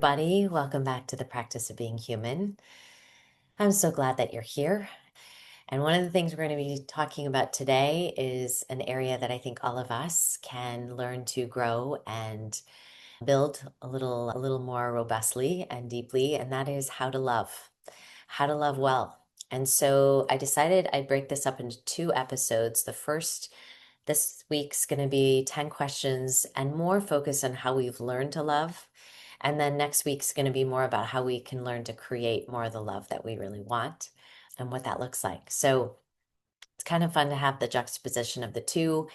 everybody. Welcome back to the practice of being human. I'm so glad that you're here. And one of the things we're going to be talking about today is an area that I think all of us can learn to grow and build a little more robustly and deeply, and that is how to love well. And so I decided I'd break this up into two episodes. The first this week's going to be 10 questions and more focus on how we've learned to love. And then next week's going to be more about how we can learn to create more of the love that we really want and what that looks like. So it's kind of fun to have the juxtaposition of the two.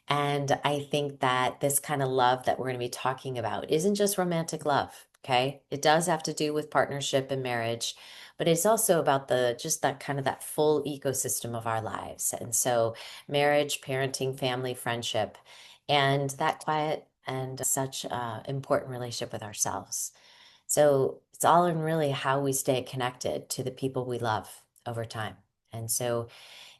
And I think that this kind of love that we're going to be talking about isn't just romantic love, okay? It does have to do with partnership and marriage, but it's also about the just that kind of that full ecosystem of our lives. And so marriage, parenting, family, friendship, and that quiet and such important relationship with ourselves. So it's all in really how we stay connected to the people we love over time. And so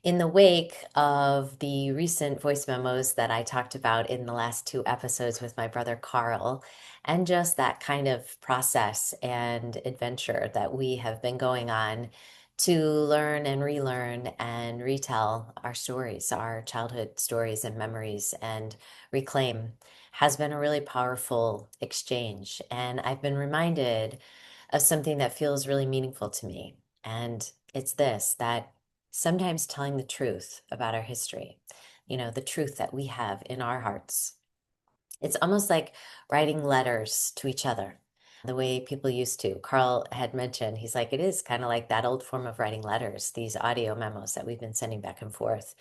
in the wake of the recent voice memos that I talked about in the last two episodes with my brother Carl, and just that kind of process and adventure that we have been going on to learn and relearn and retell our stories, our childhood stories and memories, and reclaim has been a really powerful exchange. And I've been reminded of something that feels really meaningful to me. And it's this that sometimes telling the truth about our history, the truth that we have in our hearts. It's almost like writing letters to each other, the way people used to. Carl had mentioned, he's like, it is kind of like that old form of writing letters, these audio memos that we've been sending back and forth.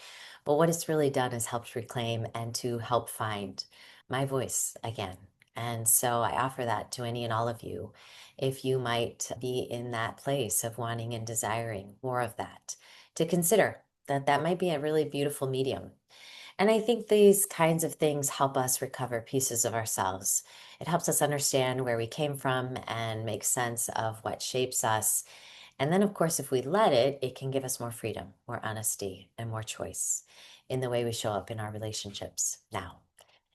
But what it's really done is helped reclaim and to help find my voice again. And so I offer that to any and all of you if you might be in that place of wanting and desiring more of that, to consider that that might be a really beautiful medium. And I think these kinds of things help us recover pieces of ourselves. It helps us understand where we came from and make sense of what shapes us. And then, of course, if we let it, it can give us more freedom, more honesty, and more choice in the way we show up in our relationships now.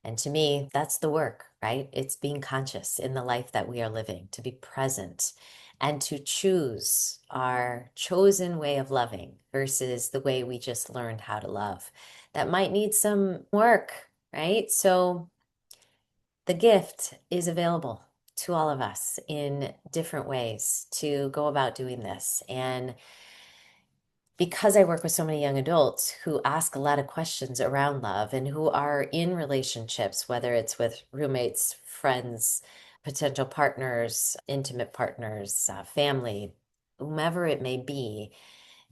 And to me, that's the work, right? It's being conscious in the life that we are living, to be present and to choose our chosen way of loving versus the way we just learned how to love. That might need some work, right? So the gift is available to all of us in different ways to go about doing this. And because I work with so many young adults who ask a lot of questions around love and who are in relationships, whether it's with roommates, friends, potential partners, intimate partners, family, whomever it may be,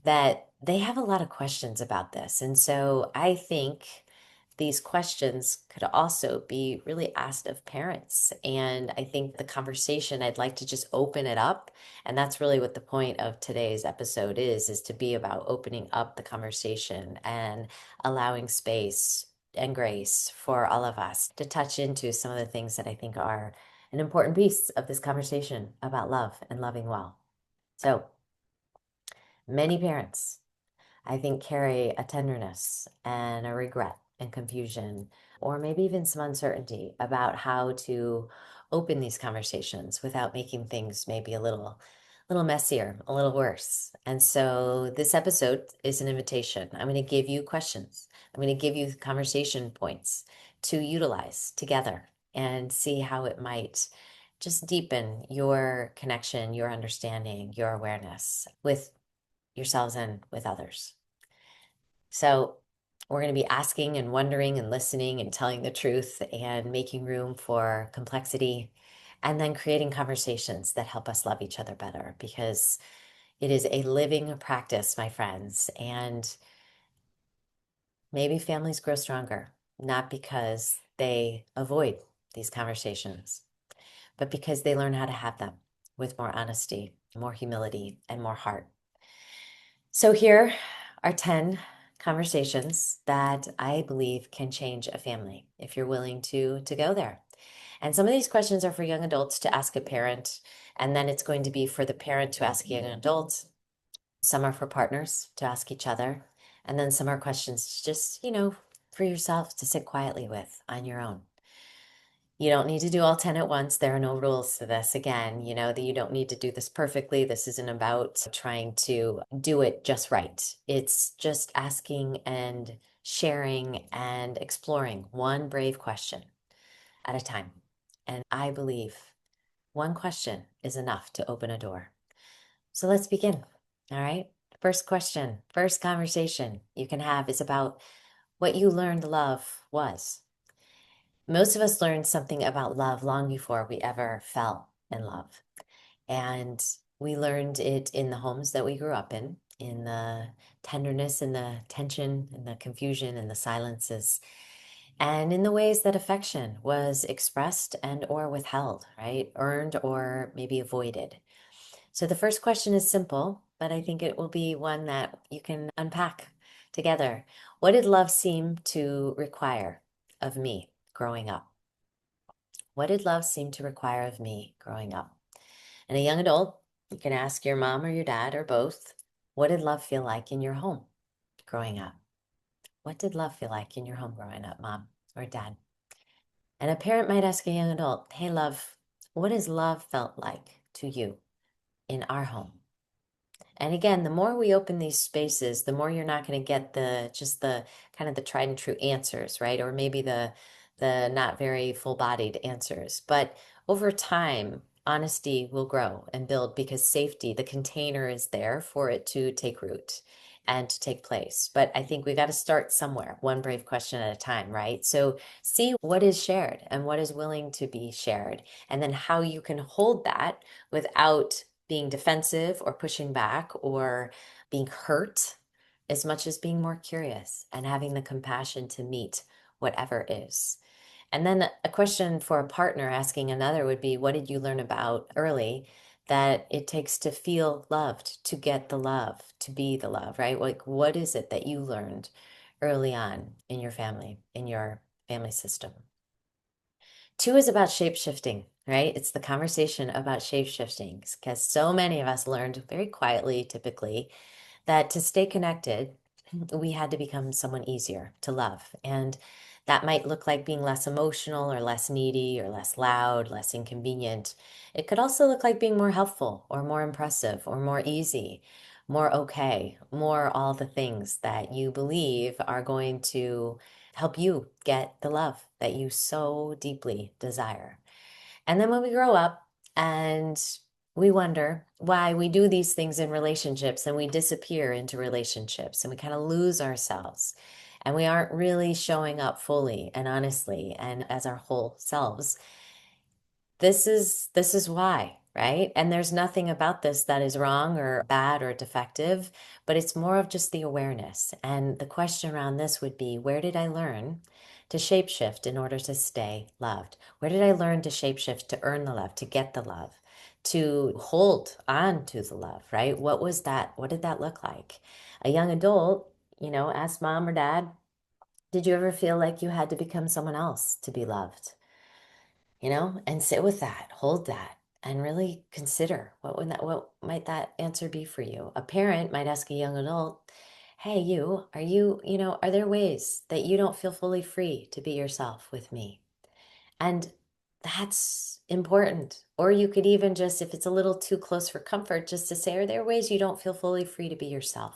that they have a lot of questions about this. And so I think these questions could also be really asked of parents. And I think the conversation, I'd like to just open it up. And that's really what the point of today's episode is to be about opening up the conversation and allowing space and grace for all of us to touch into some of the things that I think are an important piece of this conversation about love and loving well. So many parents, I think, carry a tenderness and a regret and confusion, or maybe even some uncertainty about how to open these conversations without making things maybe a little messier, a little worse. And so this episode is an invitation. I'm going to give you questions. I'm going to give you conversation points to utilize together and see how it might just deepen your connection, your understanding, your awareness with yourselves and with others. So we're going to be asking and wondering and listening and telling the truth and making room for complexity and then creating conversations that help us love each other better because it is a living practice, my friends. And maybe families grow stronger, not because they avoid these conversations, but because they learn how to have them with more honesty, more humility, and more heart. So here are 10 conversations that I believe can change a family if you're willing to go there. And some of these questions are for young adults to ask a parent, and then it's going to be for the parent to ask young adults. Some are for partners to ask each other, and then some are questions just, for yourself to sit quietly with on your own. You don't need to do all 10 at once. There are no rules to this. Again, that you don't need to do this perfectly. This isn't about trying to do it just right. It's just asking and sharing and exploring one brave question at a time. And I believe one question is enough to open a door. So let's begin. All right. First question, first conversation you can have is about what you learned love was. Most of us learned something about love long before we ever fell in love. And we learned it in the homes that we grew up in the tenderness and the tension and the confusion and the silences, and in the ways that affection was expressed and or withheld, right? Earned or maybe avoided. So the first question is simple, but I think it will be one that you can unpack together. What did love seem to require of me growing up? What did love seem to require of me growing up? And a young adult, you can ask your mom or your dad or both, what did love feel like in your home growing up? What did love feel like in your home growing up, mom or dad? And a parent might ask a young adult, hey, love, what has love felt like to you in our home? And again, the more we open these spaces, the more you're not going to get the kind of the tried and true answers, right? Or maybe the not very full-bodied answers. But over time, honesty will grow and build because safety, the container is there for it to take root and to take place. But I think we got to start somewhere, one brave question at a time, right? So see what is shared and what is willing to be shared, and then how you can hold that without being defensive or pushing back or being hurt, as much as being more curious and having the compassion to meet whatever is. And then a question for a partner asking another would be, what did you learn about early that it takes to feel loved, to get the love, to be the love, right? Like, what is it that you learned early on in your family system? Two is about shape shifting, right? It's the conversation about shape shifting because so many of us learned very quietly, typically, that to stay connected, we had to become someone easier to love. And that might look like being less emotional or less needy or less loud, less inconvenient. It could also look like being more helpful or more impressive or more easy, more okay, more all the things that you believe are going to help you get the love that you so deeply desire. And then when we grow up and we wonder why we do these things in relationships and we disappear into relationships and we kind of lose ourselves and we aren't really showing up fully and honestly and as our whole selves. This is why, right? And there's nothing about this that is wrong or bad or defective, but it's more of just the awareness. And the question around this would be, where did I learn to shapeshift in order to stay loved? Where did I learn to shapeshift to earn the love, to get the love, to hold on to the love, right? What was that? What did that look like? A young adult, ask mom or dad, did you ever feel like you had to become someone else to be loved? And sit with that, hold that, and really consider what might that answer be for you. A parent might ask a young adult, hey, are there ways that you don't feel fully free to be yourself with me? And that's important. Or you could even just, if it's a little too close for comfort, just to say, are there ways you don't feel fully free to be yourself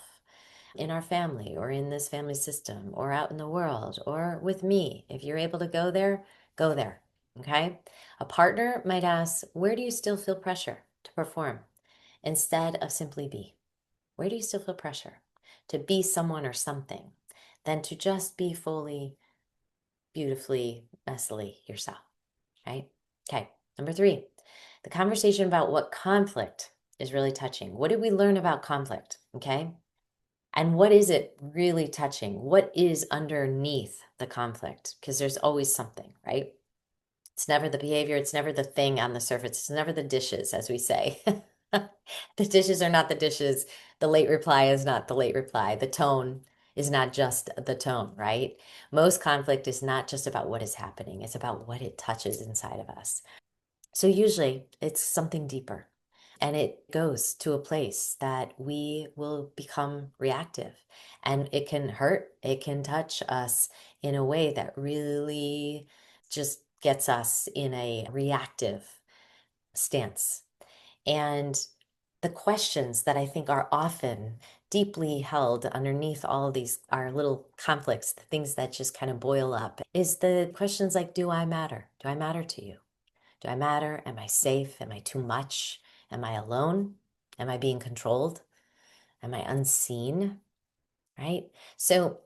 in our family or in this family system or out in the world or with me? If you're able to go there, go there. Okay. A partner might ask, where do you still feel pressure to perform instead of simply be? Where do you still feel pressure to be someone or something than to just be fully, beautifully, messily yourself? Right? Okay. Number three, the conversation about what conflict is really touching. What did we learn about conflict? Okay. And what is it really touching? What is underneath the conflict? Because there's always something, right? It's never the behavior, it's never the thing on the surface, it's never the dishes, as we say. The dishes are not the dishes. The late reply is not the late reply. The tone is not just the tone, right? Most conflict is not just about what is happening, it's about what it touches inside of us. So usually it's something deeper. And it goes to a place that we will become reactive. And it can hurt, it can touch us in a way that really just gets us in a reactive stance. And the questions that I think are often deeply held underneath all of these, our little conflicts, the things that just kind of boil up, is the questions like, do I matter? Do I matter to you? Do I matter? Am I safe? Am I too much? Am I alone? Am I being controlled? Am I unseen? Right? So,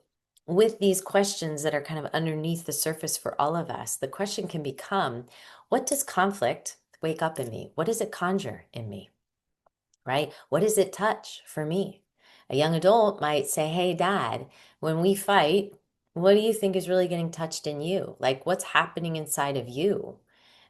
with these questions that are kind of underneath the surface for all of us, the question can become, what does conflict wake up in me? What does it conjure in me? Right? What does it touch for me? A young adult might say, hey, dad, when we fight, what do you think is really getting touched in you? Like, what's happening inside of you?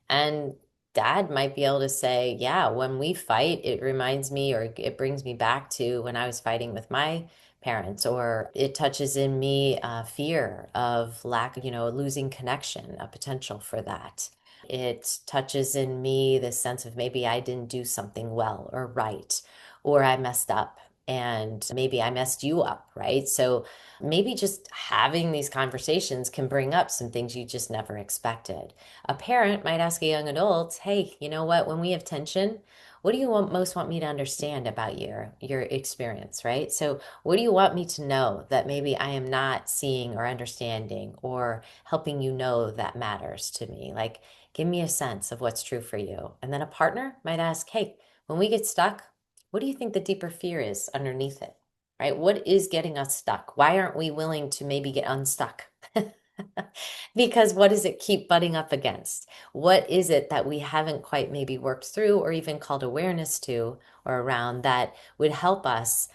And dad might be able to say, yeah, when we fight, it reminds me or it brings me back to when I was fighting with my parents, or it touches in me fear of lack, losing connection, a potential for that. It touches in me the sense of maybe I didn't do something well or right, or I messed up and maybe I messed you up, right? So maybe just having these conversations can bring up some things you just never expected. A parent might ask a young adult, hey, you know what, when we have tension, what do you most want me to understand about your experience, right? So what do you want me to know that maybe I am not seeing or understanding or helping you know that matters to me? Like, give me a sense of what's true for you. And then a partner might ask, hey, when we get stuck, what do you think the deeper fear is underneath it? Right? What is getting us stuck? Why aren't we willing to maybe get unstuck? Because what does it keep butting up against? What is it that we haven't quite maybe worked through or even called awareness to or around that would help us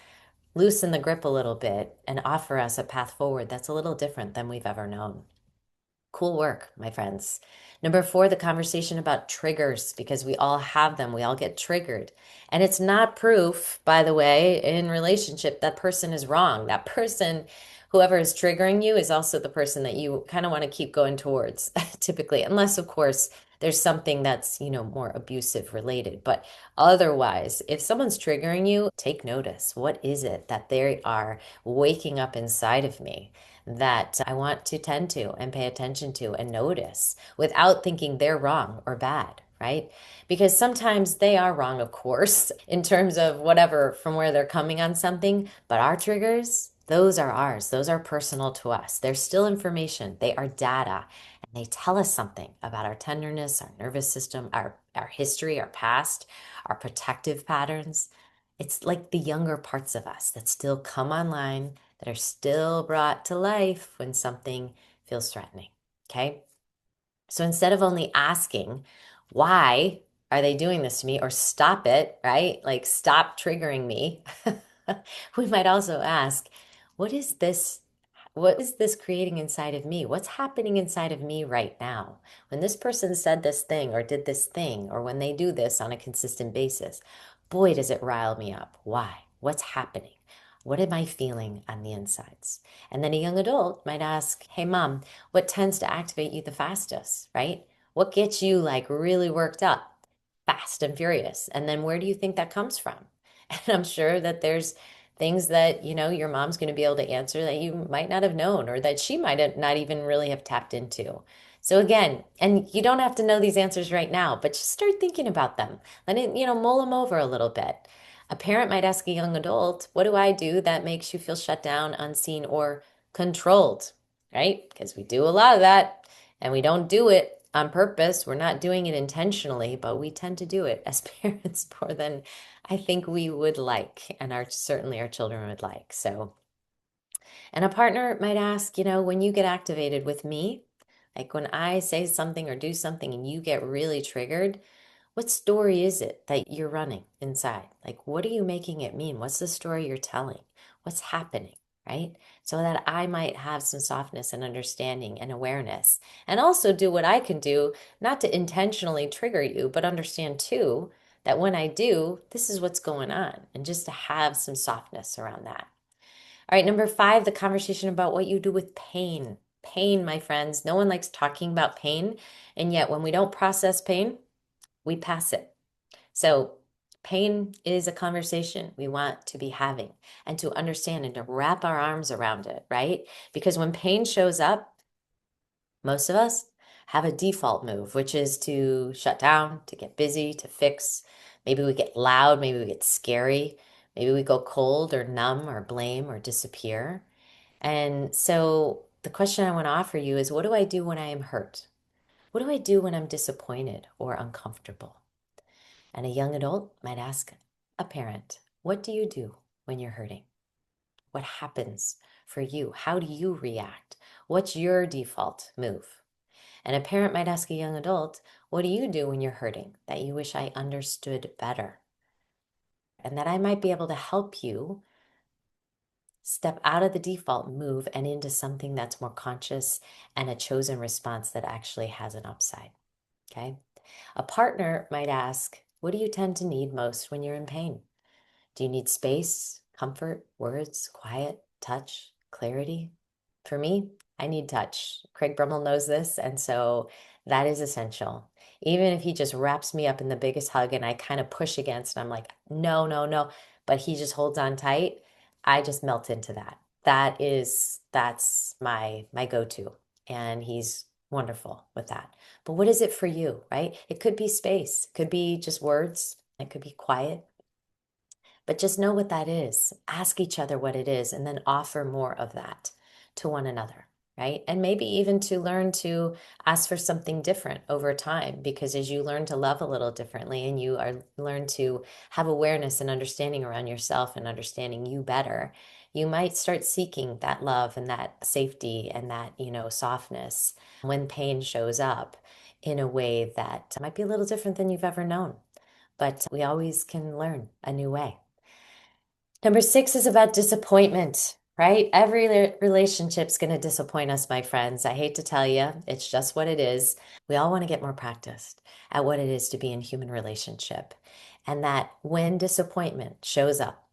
loosen the grip a little bit and offer us a path forward that's a little different than we've ever known? Cool work, my friends. Number four, the conversation about triggers, because we all have them. We all get triggered. And it's not proof, by the way, in relationship that person is wrong. That person, whoever is triggering you, is also the person that you kind of want to keep going towards, typically, unless, of course, there's something that's, more abusive related. But otherwise, if someone's triggering you, take notice. What is it that they are waking up inside of me that I want to tend to and pay attention to and notice without thinking they're wrong or bad, right? Because sometimes they are wrong, of course, in terms of whatever from where they're coming on something, but our triggers, those are ours. Those are personal to us. They're still information. They are data. And they tell us something about our tenderness, our nervous system, our history, our past, our protective patterns. It's like the younger parts of us that still come online, that are still brought to life when something feels threatening. Okay. So instead of only asking, why are they doing this to me, or stop it, right? Like, stop triggering me, we might also ask, what is this? What is this creating inside of me? What's happening inside of me right now? When this person said this thing or did this thing, or when they do this on a consistent basis, boy, does it rile me up. Why? What's happening? What am I feeling on the insides? And then a young adult might ask, hey, mom, what tends to activate you the fastest, right? What gets you like really worked up, fast and furious? And then where do you think that comes from? And I'm sure that there's things that, your mom's going to be able to answer that you might not have known or that she might have not even really have tapped into. So again, and you don't have to know these answers right now, but just start thinking about them. Let it, mull them over a little bit. A parent might ask a young adult, what do I do that makes you feel shut down, unseen, or controlled? Right? Because we do a lot of that and we don't do it on purpose. We're not doing it intentionally, but we tend to do it as parents more than I think we would like, and certainly our children would like. So, and a partner might ask, when you get activated with me, like when I say something or do something and you get really triggered, what story is it that you're running inside? Like, what are you making it mean? What's the story you're telling? What's happening? Right? So that I might have some softness and understanding and awareness, and also do what I can do, not to intentionally trigger you, but understand too that when I do, this is what's going on, and just to have some softness around that. All right, number five, the conversation about what you do with pain. Pain, my friends. No one likes talking about pain. And yet, when we don't process pain, we pass it. So, pain is a conversation we want to be having and to understand and to wrap our arms around it, right? Because when pain shows up, most of us have a default move, which is to shut down, to get busy, to fix. Maybe we get loud, maybe we get scary, maybe we go cold or numb or blame or disappear. And so the question I want to offer you is, what do I do when I am hurt? What do I do when I'm disappointed or uncomfortable? And a young adult might ask a parent, what do you do when you're hurting? What happens for you? How do you react? What's your default move? And a parent might ask a young adult, what do you do when you're hurting that you wish I understood better? And that I might be able to help you step out of the default move and into something that's more conscious and a chosen response that actually has an upside. Okay. A partner might ask, what do you tend to need most when you're in pain? Do you need space, comfort, words, quiet, touch, clarity? For me, I need touch. Craig Brummel knows this, and so that is essential. Even if he just wraps me up in the biggest hug and I kind of push against, and I'm like, no, no, no, but he just holds on tight, I just melt into that. That's my go-to. And he's wonderful with that. But what is it for you, right? It could be space, it could be just words, it could be quiet, but just know what that is. Ask each other what it is, and then offer more of that to one another, right? And maybe even to learn to ask for something different over time, because as you learn to love a little differently and you are learn to have awareness and understanding around yourself and understanding you better, you might start seeking that love and that safety and that, softness when pain shows up in a way that might be a little different than you've ever known. But we always can learn a new way. Number 6 is about disappointment, right? Every relationship's going to disappoint us, my friends. I hate to tell you, it's just what it is. We all want to get more practiced at what it is to be in human relationship. And that when disappointment shows up,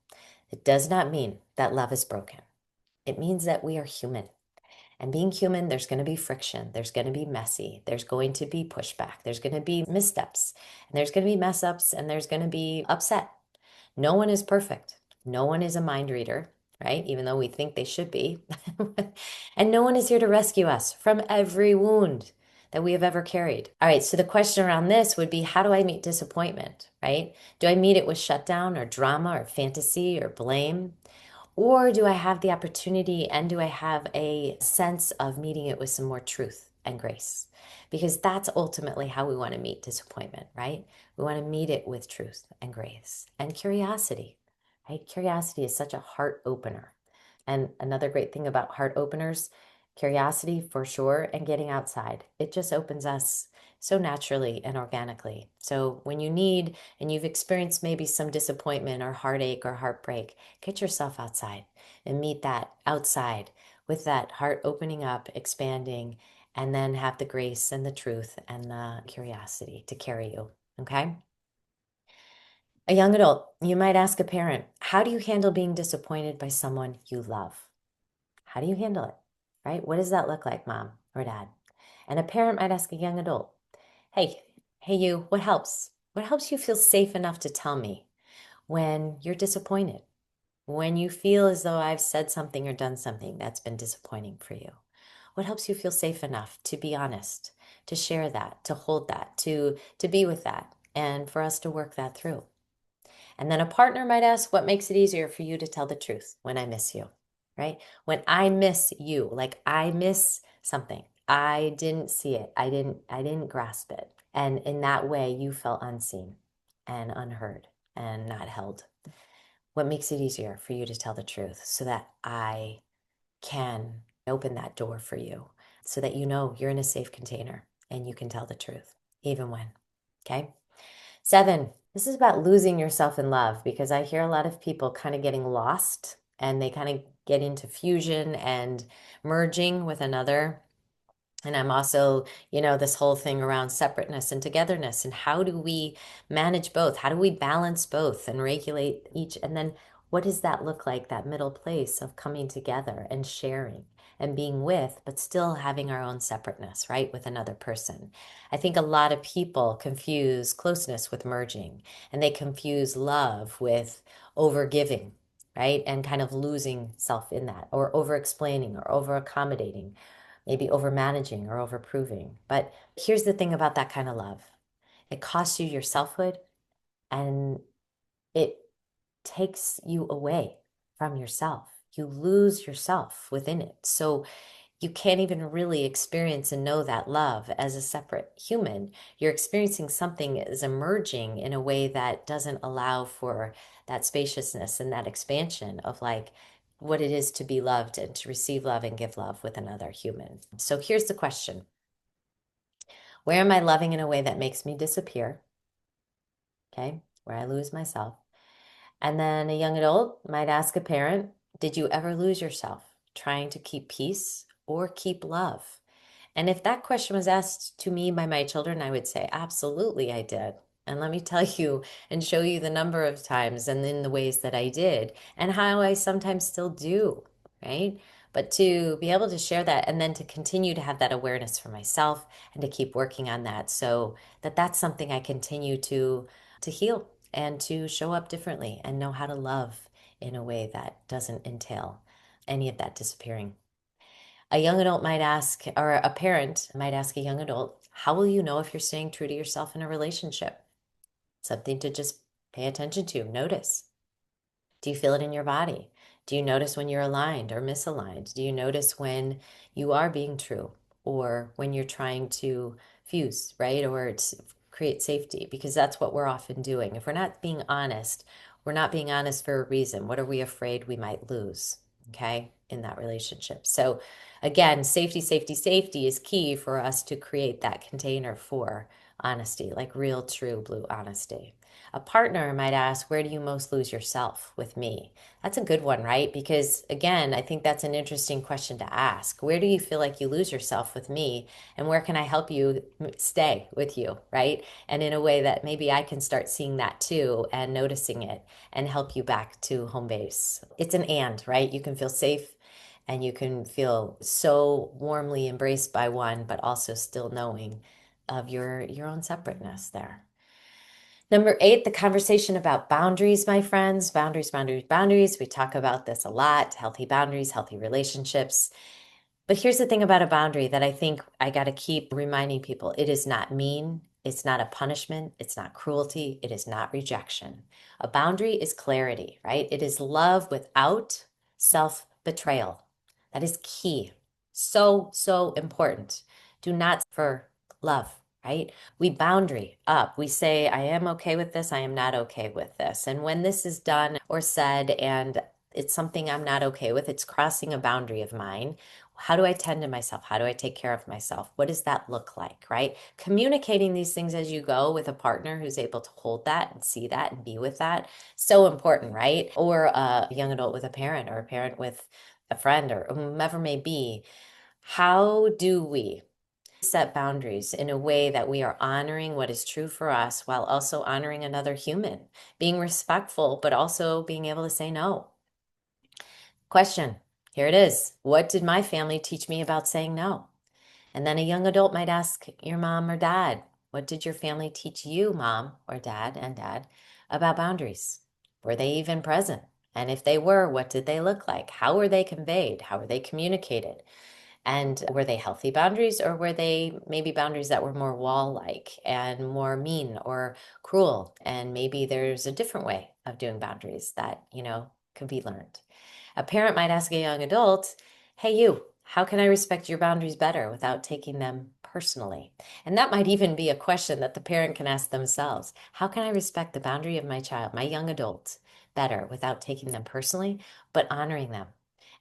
it does not mean that love is broken. It means that we are human. And being human, there's going to be friction. There's going to be messy. There's going to be pushback. There's going to be missteps. And there's going to be mess ups. And there's going to be upset. No one is perfect. No one is a mind reader, right? Even though we think they should be. And no one is here to rescue us from every wound that we have ever carried. All right, so the question around this would be, how do I meet disappointment, right? Do I meet it with shutdown or drama or fantasy or blame? Or do I have the opportunity and do I have a sense of meeting it with some more truth and grace? Because that's ultimately how we want to meet disappointment, right? We want to meet it with truth and grace and curiosity, right? Curiosity is such a heart opener. And another great thing about heart openers, curiosity for sure, and getting outside. It just opens us so naturally and organically. So when you need and you've experienced maybe some disappointment or heartache or heartbreak, get yourself outside and meet that outside with that heart opening up, expanding, and then have the grace and the truth and the curiosity to carry you. Okay. A young adult, you might ask a parent, how do you handle being disappointed by someone you love? How do you handle it? Right? What does that look like, mom or dad? And a parent might ask a young adult, hey, you, what helps? What helps you feel safe enough to tell me when you're disappointed? When you feel as though I've said something or done something that's been disappointing for you? What helps you feel safe enough to be honest, to share that, to hold that, to be with that, and for us to work that through? And then a partner might ask, what makes it easier for you to tell the truth when I miss you, right? When I miss you, like I miss something, I didn't see it, I didn't grasp it. And in that way, you felt unseen and unheard and not held. What makes it easier for you to tell the truth so that I can open that door for you so that you know you're in a safe container and you can tell the truth, even when, okay? 7, this is about losing yourself in love, because I hear a lot of people kind of getting lost and they kind of get into fusion and merging with another. And I'm also, this whole thing around separateness and togetherness. And how do we manage both? How do we balance both and regulate each? And then what does that look like, that middle place of coming together and sharing and being with, but still having our own separateness, right, with another person? I think a lot of people confuse closeness with merging, and they confuse love with over giving, right? And kind of losing self in that, or over explaining or over accommodating. maybe over managing or over proving. But here's the thing about that kind of love. It costs you your selfhood and it takes you away from yourself. You lose yourself within it. So you can't even really experience and know that love as a separate human. You're experiencing something is emerging in a way that doesn't allow for that spaciousness and that expansion of like what it is to be loved and to receive love and give love with another human. So here's the question. Where am I loving in a way that makes me disappear? Okay, where I lose myself. And then a young adult might ask a parent, did you ever lose yourself trying to keep peace or keep love? And if that question was asked to me by my children, I would say, absolutely, I did. And let me tell you and show you the number of times and in the ways that I did and how I sometimes still do, right? But to be able to share that and then to continue to have that awareness for myself and to keep working on that so that that's something I continue to heal and to show up differently and know how to love in a way that doesn't entail any of that disappearing. A young adult might ask, or a parent might ask a young adult, how will you know if you're staying true to yourself in a relationship? Something to just pay attention to, notice. Do you feel it in your body? Do you notice when you're aligned or misaligned? Do you notice when you are being true or when you're trying to fuse, right? Or to create safety? Because that's what we're often doing. If we're not being honest, we're not being honest for a reason. What are we afraid we might lose? Okay, in that relationship. So, again, safety, safety, safety is key for us to create that container for honesty, like real, true, blue honesty. A partner might ask, where do you most lose yourself with me? That's a good one, right? Because again, I think that's an interesting question to ask. Where do you feel like you lose yourself with me? And where can I help you stay with you, right? And in a way that maybe I can start seeing that too and noticing it and help you back to home base. It's an and, right? You can feel safe and you can feel so warmly embraced by one, but also still knowing of your own separateness there. Number 8, the conversation about boundaries, my friends. Boundaries, boundaries, boundaries. We talk about this a lot. Healthy boundaries, healthy relationships. But here's the thing about a boundary that I think I got to keep reminding people. It is not mean. It's not a punishment. It's not cruelty. It is not rejection. A boundary is clarity, right? It is love without self-betrayal. That is key. So, so important. Do not for love, right? We boundary up. We say, I am okay with this. I am not okay with this. And when this is done or said, and it's something I'm not okay with, it's crossing a boundary of mine. How do I tend to myself? How do I take care of myself? What does that look like, right? Communicating these things as you go with a partner who's able to hold that and see that and be with that. So important, right? Or a young adult with a parent or a parent with a friend or whomever may be. How do we set boundaries in a way that we are honoring what is true for us while also honoring another human, being respectful, but also being able to say no? Question. Here it is. What did my family teach me about saying no? And then a young adult might ask your mom or dad, what did your family teach you, mom or dad and dad, about boundaries? Were they even present? And if they were, what did they look like? How were they conveyed? How were they communicated? And were they healthy boundaries or were they maybe boundaries that were more wall-like and more mean or cruel? And maybe there's a different way of doing boundaries that, could be learned. A parent might ask a young adult, hey, you, how can I respect your boundaries better without taking them personally? And that might even be a question that the parent can ask themselves. How can I respect the boundary of my child, my young adult, better without taking them personally, but honoring them?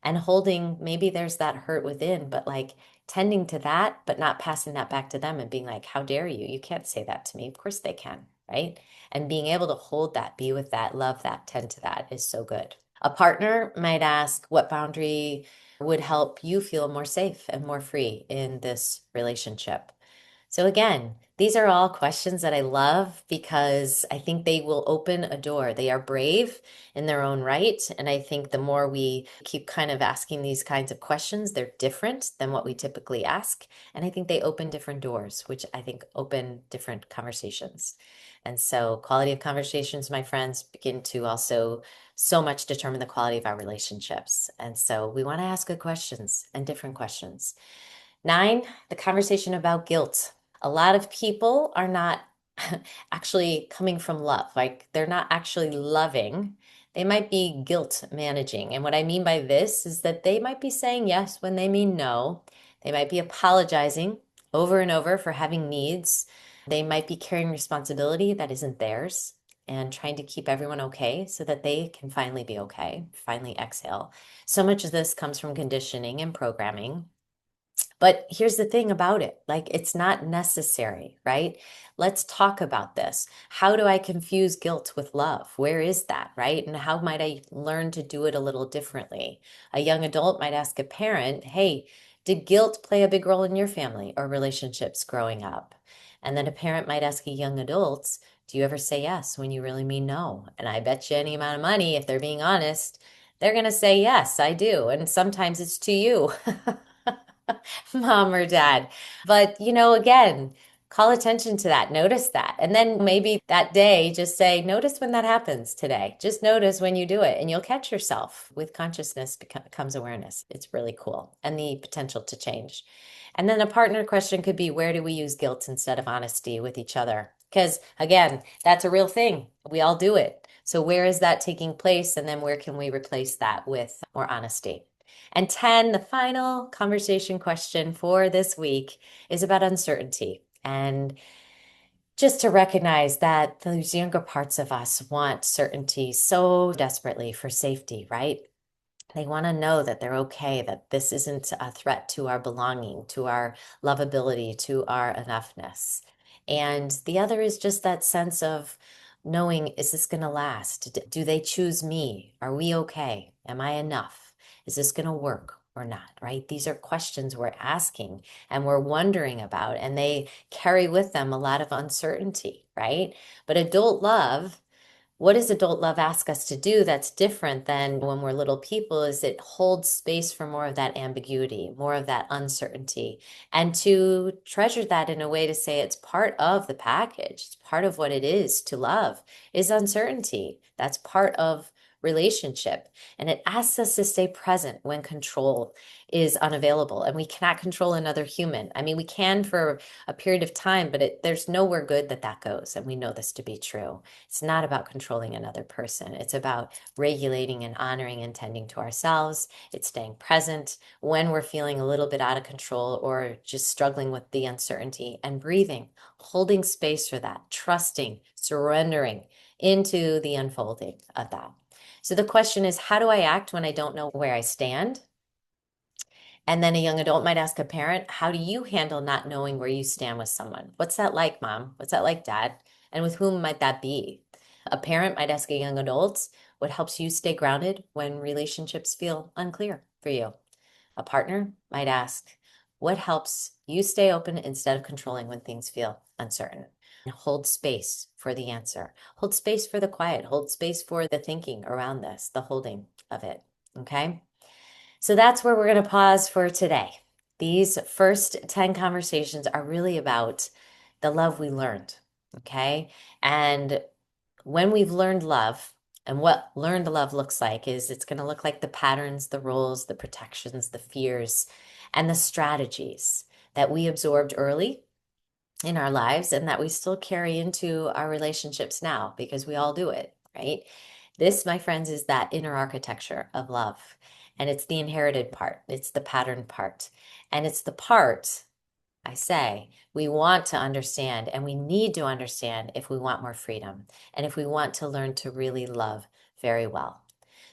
And holding, maybe there's that hurt within, but like tending to that, but not passing that back to them and being like, how dare you? You can't say that to me. Of course they can, right? And being able to hold that, be with that, love that, tend to that is so good. A partner might ask what boundary would help you feel more safe and more free in this relationship. So again, these are all questions that I love because I think they will open a door. They are brave in their own right. And I think the more we keep kind of asking these kinds of questions, they're different than what we typically ask. And I think they open different doors, which I think open different conversations. And so quality of conversations, my friends, begin to also so much determine the quality of our relationships. And so we want to ask good questions and different questions. 9, the conversation about guilt. A lot of people are not actually coming from love. Like they're not actually loving. They might be guilt managing. And what I mean by this is that they might be saying yes when they mean no. They might be apologizing over and over for having needs. They might be carrying responsibility that isn't theirs and trying to keep everyone okay so that they can finally be okay, finally exhale. So much of this comes from conditioning and programming. But here's the thing about it, like it's not necessary, right? Let's talk about this. How do I confuse guilt with love? Where is that, right? And how might I learn to do it a little differently? A young adult might ask a parent, hey, did guilt play a big role in your family or relationships growing up? And then a parent might ask a young adult, do you ever say yes when you really mean no? And I bet you any amount of money, if they're being honest, they're going to say, yes, I do. And sometimes it's to you. Mom or dad. But, again, call attention to that. Notice that. And then maybe that day, just say, notice when that happens today. Just notice when you do it, and you'll catch yourself. With consciousness comes awareness. It's really cool, and the potential to change. And then a partner question could be, where do we use guilt instead of honesty with each other? Because again, that's a real thing. We all do it. So where is that taking place? And then where can we replace that with more honesty? And 10, the final conversation question for this week is about uncertainty. And just to recognize that those younger parts of us want certainty so desperately for safety, right? They want to know that they're okay, that this isn't a threat to our belonging, to our lovability, to our enoughness. And the other is just that sense of knowing, is this going to last? Do they choose me? Are we okay? Am I enough? Is this going to work or not? Right? These are questions we're asking and we're wondering about, and they carry with them a lot of uncertainty, right? But adult love, what does adult love ask us to do that's different than when we're little people? Is it holds space for more of that ambiguity, more of that uncertainty, and to treasure that in a way to say it's part of the package. It's part of what it is to love is uncertainty. That's part of relationship. And it asks us to stay present when control is unavailable and we cannot control another human. I mean, we can for a period of time, but there's nowhere good that goes. And we know this to be true. It's not about controlling another person. It's about regulating and honoring and tending to ourselves. It's staying present when we're feeling a little bit out of control or just struggling with the uncertainty, and breathing, holding space for that, trusting, surrendering into the unfolding of that. So the question is, how do I act when I don't know where I stand? And then a young adult might ask a parent, how do you handle not knowing where you stand with someone? What's that like, mom? What's that like, dad? And with whom might that be? A parent might ask a young adult, what helps you stay grounded when relationships feel unclear for you? A partner might ask, what helps you stay open instead of controlling when things feel uncertain? And hold space for the answer. Hold space for the quiet. Hold space for the thinking around this, the holding of it. Okay? So that's where we're going to pause for today. These first 10 conversations are really about the love we learned. Okay? And when we've learned love, and what learned love looks like is it's going to look like the patterns, the roles, the protections, the fears, and the strategies that we absorbed early in our lives and that we still carry into our relationships now because we all do it, right? This, my friends, is that inner architecture of love. And it's the inherited part, it's the pattern part, and it's the part I say we want to understand and we need to understand if we want more freedom and if we want to learn to really love very well.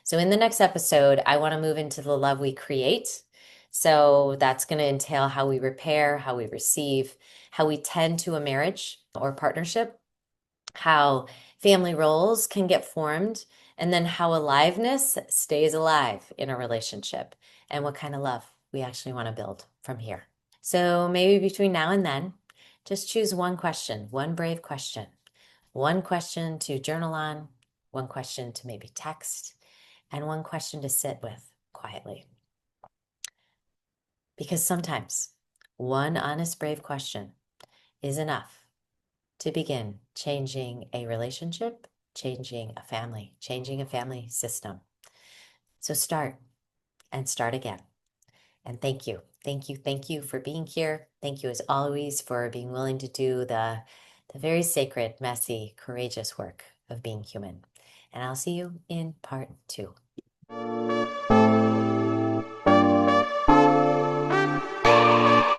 So, in the next episode, I want to move into the love we create. So, that's going to entail how we repair, how we receive, how we tend to a marriage or partnership, how family roles can get formed, and then how aliveness stays alive in a relationship, and what kind of love we actually want to build from here. So maybe between now and then, just choose one question, one brave question, one question to journal on, one question to maybe text, and one question to sit with quietly. Because sometimes one honest, brave question is enough to begin changing a relationship, changing a family system. So start and start again. And thank you Thank you for being here. Thank you as always for being willing to do the very sacred, messy, courageous work of being human. And I'll see you in part 2.